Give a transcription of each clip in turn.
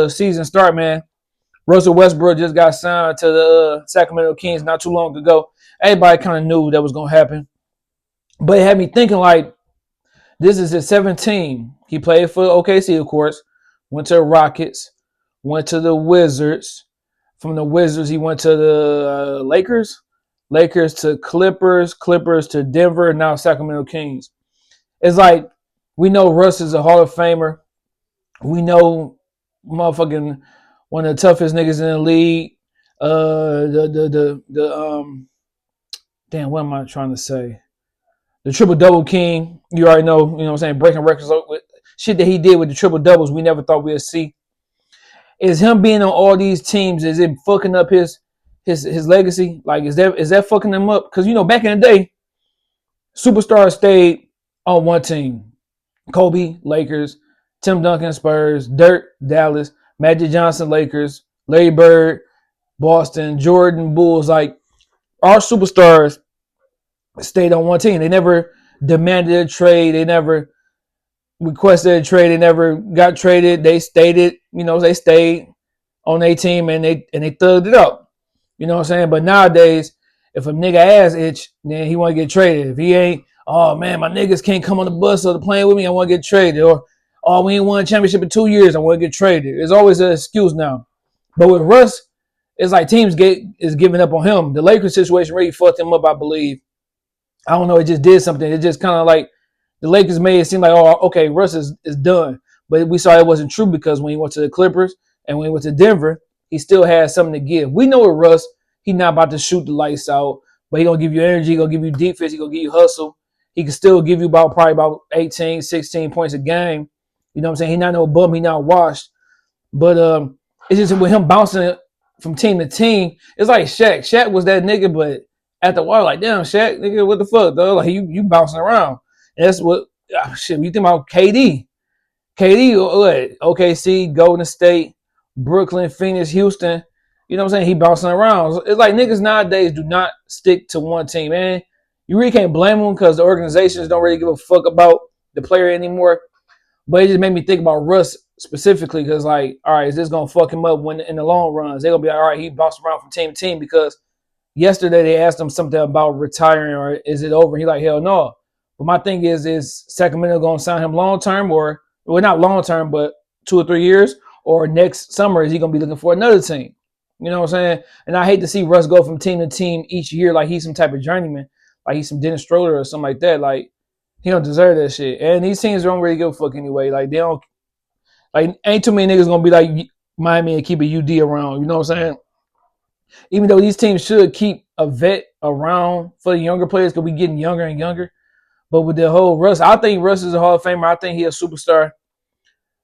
season start, man, Russell Westbrook just got signed to the Sacramento Kings not too long ago. Everybody kind of knew that was gonna happen, but it had me thinking like this is his 17th. He played for OKC, of course. Went to the Rockets. Went to the Wizards. From the Wizards, he went to the Lakers. Lakers to Clippers. Clippers to Denver. Now Sacramento Kings. It's like we know Russ is a Hall of Famer. We know motherfucking one of the toughest niggas in the league. The damn, what am I trying to say? The triple double king. You already know, you know what I'm saying, breaking records with shit that he did with the triple doubles we never thought we'd see. Is him being on all these teams, is it fucking up his legacy? Like is that fucking him up? Because you know, back in the day, superstars stayed on one team. Kobe, Lakers, Tim Duncan, Spurs, Dirk, Dallas, Magic Johnson, Lakers, Larry Bird, Boston, Jordan, Bulls. Like our superstars stayed on one team. They never demanded a trade. They never requested a trade. They never got traded. They stayed, they stayed on their team and they thugged it up. You know what I'm saying? But nowadays, if a nigga ass itch, then he want to get traded. If he ain't, oh man, my niggas can't come on the bus or the plane with me, I want to get traded. Or, oh, we ain't won a championship in 2 years, I want to get traded. There's always an excuse now. But with Russ, it's like teams is giving up on him. The Lakers situation really fucked him up, I believe. I don't know, it just did something. It just kind of like the Lakers made it seem like, oh, okay, Russ is done. But we saw it wasn't true because when he went to the Clippers and when he went to Denver, he still had something to give. We know with Russ, he's not about to shoot the lights out, but he going to give you energy, he going to give you defense, he going to give you hustle. He can still give you probably about 18, 16 points a game. You know what I'm saying? He's not no bum, he's not washed. But it's just with him bouncing from team to team, it's like Shaq. Shaq was that nigga, but at the while, like, damn, Shaq, nigga, what the fuck, though? Like, you bouncing around. And that's what, shit, you think about KD. KD, what? OKC, Golden State, Brooklyn, Phoenix, Houston. You know what I'm saying? He bouncing around. It's like niggas nowadays do not stick to one team, man. You really can't blame them because the organizations don't really give a fuck about the player anymore. But it just made me think about Russ specifically because, like, all right, is this going to fuck him up when in the long runs? They're going to be like, all right, he bounced around from team to team because yesterday they asked him something about retiring or is it over? He like, hell no. But my thing is Sacramento going to sign him long term or, well, not long term, but 2 or 3 years? Or next summer, is he going to be looking for another team? You know what I'm saying? And I hate to see Russ go from team to team each year like he's some type of journeyman, like he's some Dennis Schroeder or something like that. Like, he don't deserve that shit. And these teams don't really give a fuck anyway. Like, they don't, like, ain't too many niggas going to be like Miami and keep a UD around. You know what I'm saying? Even though these teams should keep a vet around for the younger players because we getting younger and younger. But with the whole Russ, I think Russ is a Hall of Famer. I think he a superstar.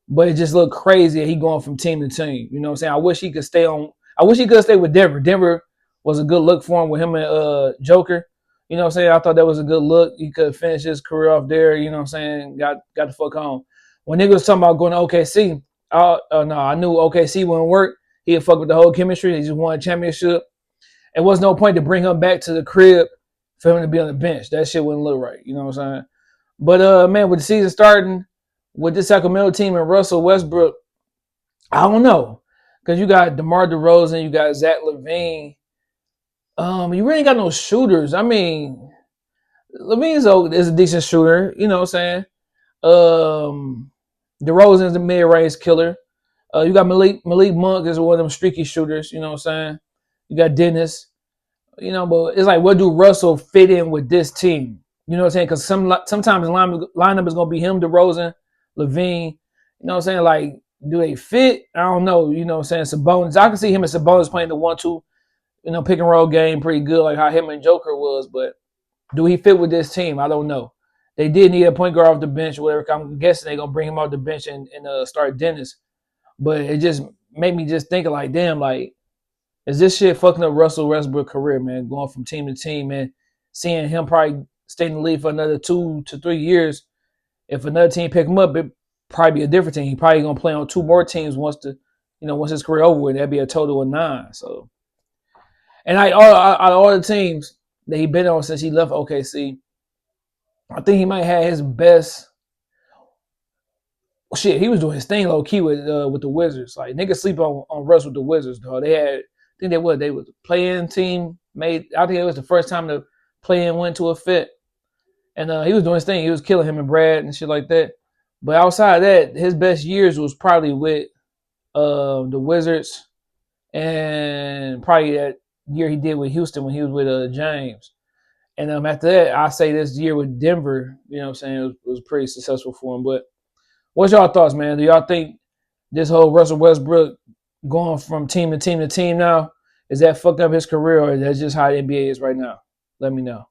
But it just looked crazy that he going from team to team. You know what I'm saying? I wish he could stay with Denver. Denver was a good look for him with him and Joker. You know what I'm saying? I thought that was a good look. He could finish his career off there. You know what I'm saying? Got the fuck home. When niggas was talking about going to OKC, no, I knew OKC wouldn't work. He'd fuck with the whole chemistry. He just won a championship. It was no point to bring him back to the crib for him to be on the bench. That shit wouldn't look right. You know what I'm saying? But man, with the season starting, with this Sacramento team and Russell Westbrook, I don't know. Because you got DeMar DeRozan, you got Zach LaVine. You really ain't got no shooters. I mean, LaVine is a decent shooter. You know what I'm saying? DeRozan's a mid-range killer. You got Malik Monk is one of them streaky shooters. You know what I'm saying? You got Dennis. You know, but it's like, what do Russell fit in with this team? You know what I'm saying? Because sometimes the lineup is going to be him, DeRozan, LaVine. You know what I'm saying? Like, do they fit? I don't know. You know what I'm saying? Sabonis. I can see him and Sabonis playing the 1-2, pick and roll game pretty good, like how him and Joker was. But do he fit with this team? I don't know. They did need a point guard off the bench or whatever. I'm guessing they're going to bring him off the bench and start Dennis. But it just made me just think like, damn, like, is this shit fucking up Russell Westbrook's career, man? Going from team to team, man. Seeing him probably stay in the league for another 2 to 3 years. If another team pick him up, it probably be a different team. He probably gonna play on 2 more teams once his career over with. That'd be a total of 9. So, and all the teams that he been on since he left OKC, I think he might have his best. shit, he was doing his thing low key with the Wizards. Like niggas sleep on Russ with the Wizards, though. They had, I think they was a play-in team made. I think it was the first time the play-in went to a fit, and he was doing his thing. He was killing him and Brad and shit like that. But outside of that, his best years was probably with the Wizards, and probably that year he did with Houston when he was with James. And after that, I say this year with Denver, you know what I'm saying, it was pretty successful for him. But what's y'all thoughts, man? Do y'all think this whole Russell Westbrook going from team to team to team now, is that fucked up his career, or that's just how the NBA is right now? Let me know.